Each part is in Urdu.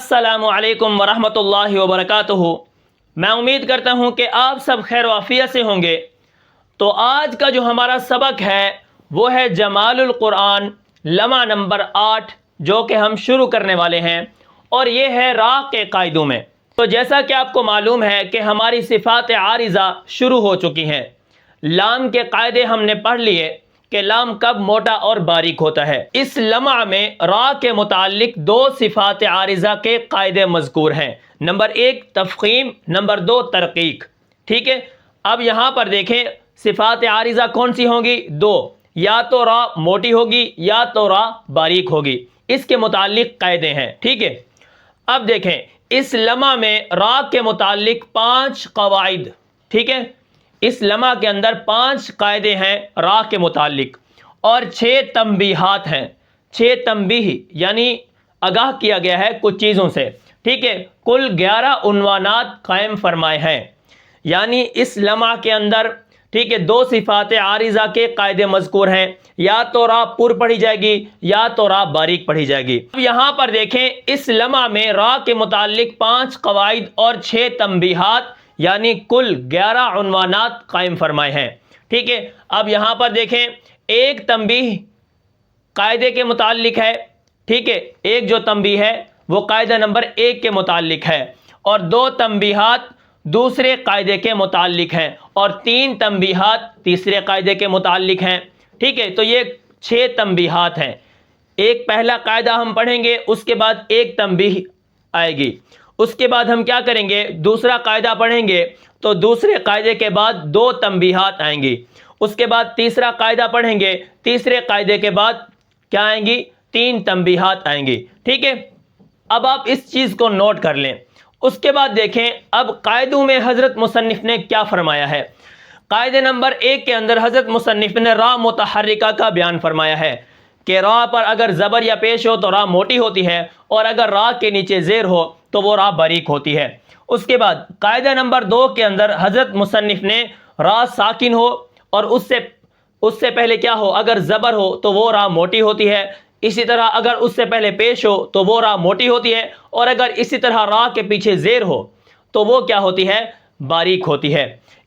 السلام علیکم ورحمۃ اللہ وبرکاتہ۔ میں امید کرتا ہوں کہ آپ سب خیر و عافیت سے ہوں گے۔ تو آج کا جو ہمارا سبق ہے وہ ہے جمال القرآن لمحہ نمبر 8، جو کہ ہم شروع کرنے والے ہیں، اور یہ ہے را کے قاعدوں میں۔ تو جیسا کہ آپ کو معلوم ہے کہ ہماری صفات عارضہ شروع ہو چکی ہیں۔ لام کے قاعدے ہم نے پڑھ لیے کہ لام کب موٹا اور باریک ہوتا ہے۔ اس لمحہ میں را کے متعلق دو صفات عارضہ کے قاعدے مذکور ہیں، نمبر 1 تفخیم، نمبر 2 ترقیق۔ ٹھیک ہے، اب یہاں پر دیکھیں صفات عارضہ کون سی ہوں گی؟ دو، یا تو را موٹی ہوگی یا تو را باریک ہوگی۔ اس کے متعلق قاعدے ہیں۔ ٹھیک ہے، اب دیکھیں اس لمحہ میں را کے متعلق 5 قواعد، ٹھیک ہے، اس لمحہ کے اندر 5 قاعدے ہیں را کے متعلق، اور 6 تنبیہات ہیں۔ 6 تنبیہ یعنی آگاہ کیا گیا ہے کچھ چیزوں سے۔ ٹھیک ہے، کل 11 عنوانات قائم فرمائے ہیں، یعنی اس لمحہ کے اندر ٹھیک ہے 2 صفات عارضہ کے قاعدے مذکور ہیں، یا تو را پر پڑھی جائے گی یا تو را باریک پڑھی جائے گی۔ اب یہاں پر دیکھیں اس لمحہ میں را کے متعلق 5 قواعد اور 6 تنبیہات یعنی کل 11 عنوانات قائم فرمائے ہیں۔ ٹھیک ہے، اب یہاں پر دیکھیں ایک تنبیہ قاعدے کے متعلق ہے، ٹھیک ہے، ایک جو تنبیہ ہے وہ قاعدہ نمبر 1 کے متعلق ہے، اور 2 تنبیہات دوسرے قاعدے کے متعلق ہیں، اور 3 تنبیہات تیسرے قاعدے کے متعلق ہیں۔ ٹھیک ہے، تو یہ 6 تنبیہات ہیں۔ ایک پہلا قاعدہ ہم پڑھیں گے، اس کے بعد ایک تنبیہ آئے گی، اس کے بعد ہم کیا کریں گے؟ دوسرا قاعدہ پڑھیں گے تو دوسرے قاعدے کے بعد 2 تنبیہات آئیں گی، اس کے بعد تیسرا قاعدہ پڑھیں گے، تیسرے قاعدے کے بعد کیا آئیں گی؟ 3 تنبیہات آئیں گی۔ ٹھیک ہے، اب آپ اس چیز کو نوٹ کر لیں۔ اس کے بعد دیکھیں اب قاعدوں میں حضرت مصنف نے کیا فرمایا ہے۔ قاعدے نمبر 1 کے اندر حضرت مصنف نے را متحرکہ کا بیان فرمایا ہے کہ را پر اگر زبر یا پیش ہو تو را موٹی ہوتی ہے، اور اگر را کے نیچے زیر ہو تو وہ را باریک ہوتی ہے۔ اس کے بعد قاعدہ نمبر 2 کے اندر حضرت مصنف نے را ساکن ہو اور اس سے پہلے کیا ہو؟ اگر زبر ہو تو وہ را موٹی ہوتی ہے، اسی طرح اگر اس سے پہلے پیش ہو تو وہ را موٹی ہوتی ہے، اور اگر اسی طرح را کے پیچھے زیر ہو تو وہ کیا ہوتی ہے؟ باریک ہوتی ہے۔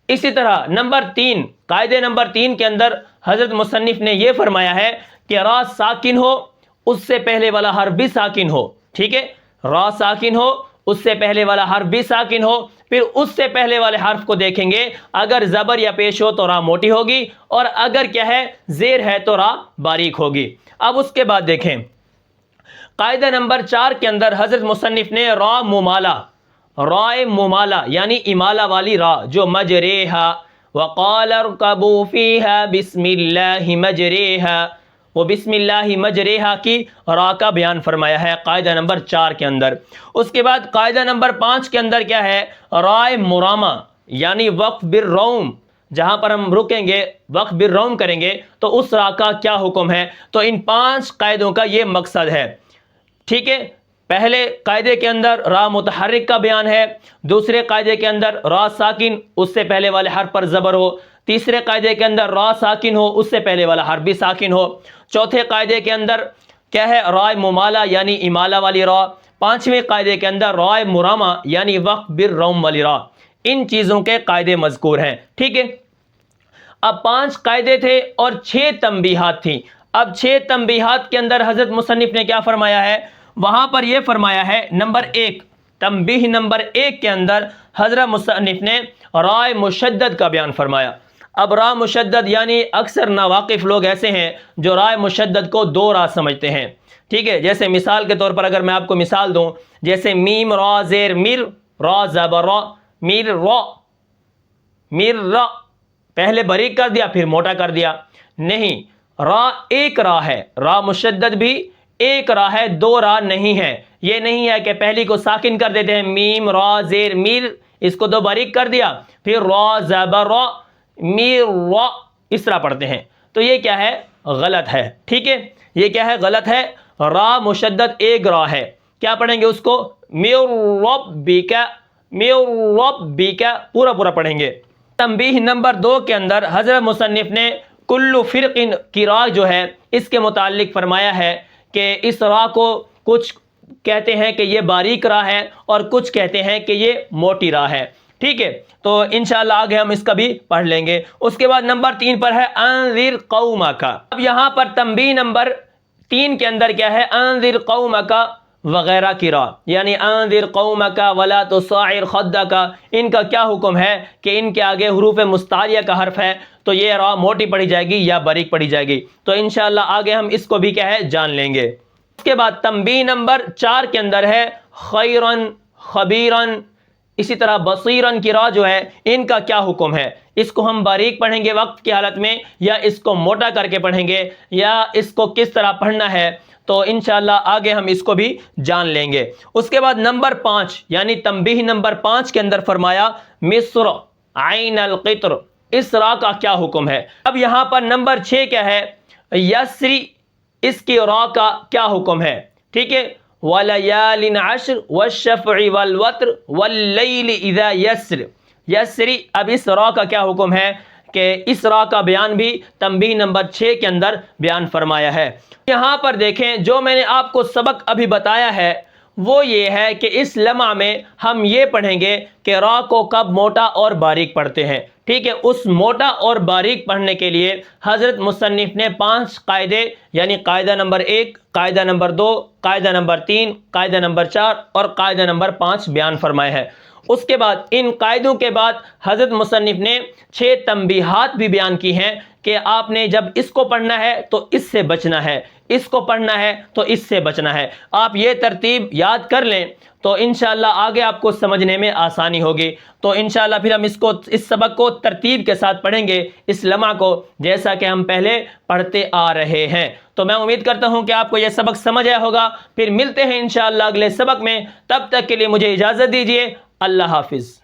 اسی طرح نمبر 3 قاعدے نمبر 3 کے اندر حضرت مصنف نے یہ فرمایا ہے کہ را ساکن ہو، اس سے پہلے والا حرف بھی ساکن ہو۔ ٹھیک ہے، را ساکن ہو، اس سے پہلے والا حرف بھی ساکن ہو، پھر اس سے پہلے والے حرف کو دیکھیں گے، اگر زبر یا پیش ہو تو را موٹی ہوگی، اور اگر کیا ہے؟ زیر ہے تو را باریک ہوگی۔ اب اس کے بعد دیکھیں قاعدہ نمبر 4 کے اندر حضرت مصنف نے را ممالہ، رائے ممالہ یعنی امالہ والی را جو مجریہا، وقال ارکبوا فیہا بسم اللہ مجریہا، وہ بسم اللہ مجریہا کی را کا بیان فرمایا ہے قاعدہ نمبر 4 کے اندر۔ اس کے بعد قاعدہ نمبر 5 کے اندر کیا ہے؟ رائے مرامہ یعنی وقف بالروم، جہاں پر ہم رکیں گے وقف بالروم کریں گے تو اس را کا کیا حکم ہے؟ تو ان 5 قاعدوں کا یہ مقصد ہے۔ ٹھیک ہے، پہلے قاعدے کے اندر را متحرک کا بیان ہے، دوسرے قاعدے کے اندر را ساکن، اس سے پہلے والے حرف پر زبر ہو، تیسرے قاعدے کے اندر را ساکن ہو، اس سے پہلے والا حرف بھی ساکن ہو، چوتھے قاعدے کے اندر کیا ہے؟ رائے ممالہ یعنی امالہ والی را، 5ویں قاعدے کے اندر رائے مرامہ یعنی وقف بالروم والی را۔ ان چیزوں کے قاعدے مذکور ہیں۔ ٹھیک ہے، اب 5 قاعدے تھے اور 6 تنبیہات تھیں۔ اب 6 تنبیہات کے اندر حضرت مصنف نے کیا فرمایا ہے؟ وہاں پر یہ فرمایا ہے نمبر 1 تنبیہ نمبر 1 کے اندر حضرت مصنف نے رائے مشدد کا بیان فرمایا۔ اب را مشدد یعنی اکثر ناواقف لوگ ایسے ہیں جو رائے مشدد کو 2 را سمجھتے ہیں۔ ٹھیک ہے، جیسے مثال کے طور پر اگر میں آپ کو مثال دوں، جیسے میم را زیر میر، را زبر را، میر را، میر را، پہلے باریک کر دیا پھر موٹا کر دیا، نہیں، را ایک را ہے، را مشدد بھی ایک را ہے، 2 را نہیں ہے۔ یہ نہیں ہے کہ پہلی کو ساکن کر دیتے ہیں، میم را زیر میر، اس کو 2 باریک کر دیا، پھر را زبر را، میر را، اس طرح پڑھتے ہیں، تو یہ کیا ہے؟ غلط ہے۔ ٹھیک ہے، یہ کیا ہے؟ غلط ہے۔ را مشدد ایک را ہے، کیا پڑھیں گے اس کو؟ میر ربک، میر ربک، پورا پورا پڑھیں گے۔ تنبیہ نمبر 2 کے اندر حضرت مصنف نے کل فرق کی را جو ہے اس کے متعلق فرمایا ہے کہ اس را کو کچھ کہتے ہیں کہ یہ باریک راہ ہے اور کچھ کہتے ہیں کہ یہ موٹی راہ ہے. ٹھیک ہے، تو انشاءاللہ آگے ہم اس کا بھی پڑھ لیں گے. اس کے بعد نمبر 3 پر ہے انذر قومک. اب یہاں پر تنبیہ نمبر 3 کے اندر کیا ہے؟ انذر قومک وغیرہ کی راہ، یعنی انذر قومک ولا تصاعر خدک. ان کا کیا حکم ہے کہ ان کے آگے حروف مستعلیہ کا حرف ہے تو یہ راہ موٹی پڑھی جائے گی یا باریک پڑھی جائے گی. تو انشاءاللہ آگے ہم اس کو بھی کیا ہے جان لیں گے. اس کے بعد تنبیہ نمبر 4 کے اندر ہے خیرن خبیرن، اسی طرح بصیرن کی راہ جو ہے ان کا کیا حکم ہے؟ اس کو ہم باریک پڑھیں گے وقت کی حالت میں یا اس کو موٹا کر کے پڑھیں گے یا اس کو کس طرح پڑھنا ہے؟ تو انشاءاللہ آگے ہم اس کو بھی جان لیں گے. اس کے بعد نمبر 5 یعنی تنبیہ نمبر 5 کے اندر فرمایا مصر عین القطر، اس راہ کا کیا حکم ہے؟ اب یہاں پر نمبر 6 کیا ہے؟ یسری، اس کی راہ کا کیا حکم ہے؟ ٹھیک ہے، وَلَيَالٍ عَشْرٍ وَالشَّفْعِ وَالْوَتْرِ وَاللَّيْلِ إِذَا يَسْرِ. یسری، اب اس راہ کا کیا حکم ہے کہ اس راہ کا بیان بھی تنبیہ نمبر 6 کے اندر بیان فرمایا ہے. یہاں پر دیکھیں جو میں نے آپ کو سبق ابھی بتایا ہے وہ یہ ہے کہ اس لمحہ میں ہم یہ پڑھیں گے کہ راہ کو کب موٹا اور باریک پڑھتے ہیں. ٹھیک ہے، اس موٹا اور باریک پڑھنے کے لیے حضرت مصنف نے 5 قاعدے یعنی قاعدہ نمبر 1، قاعدہ نمبر 2، قاعدہ نمبر 3، قاعدہ نمبر 4 اور قاعدہ نمبر 5 بیان فرمائے ہیں. اس کے بعد ان قاعدوں کے بعد حضرت مصنف نے 6 تنبیہات بھی بیان کی ہیں کہ آپ نے جب اس کو پڑھنا ہے تو اس سے بچنا ہے، اس کو پڑھنا ہے تو اس سے بچنا ہے. آپ یہ ترتیب یاد کر لیں تو انشاءاللہ آگے آپ کو سمجھنے میں آسانی ہوگی. تو انشاءاللہ پھر ہم اس سبق کو ترتیب کے ساتھ پڑھیں گے، اس لمحہ کو جیسا کہ ہم پہلے پڑھتے آ رہے ہیں. تو میں امید کرتا ہوں کہ آپ کو یہ سبق سمجھ آیا ہوگا. پھر ملتے ہیں انشاءاللہ اگلے سبق میں، تب تک کے لیے مجھے اجازت دیجیے. اللہ حافظ.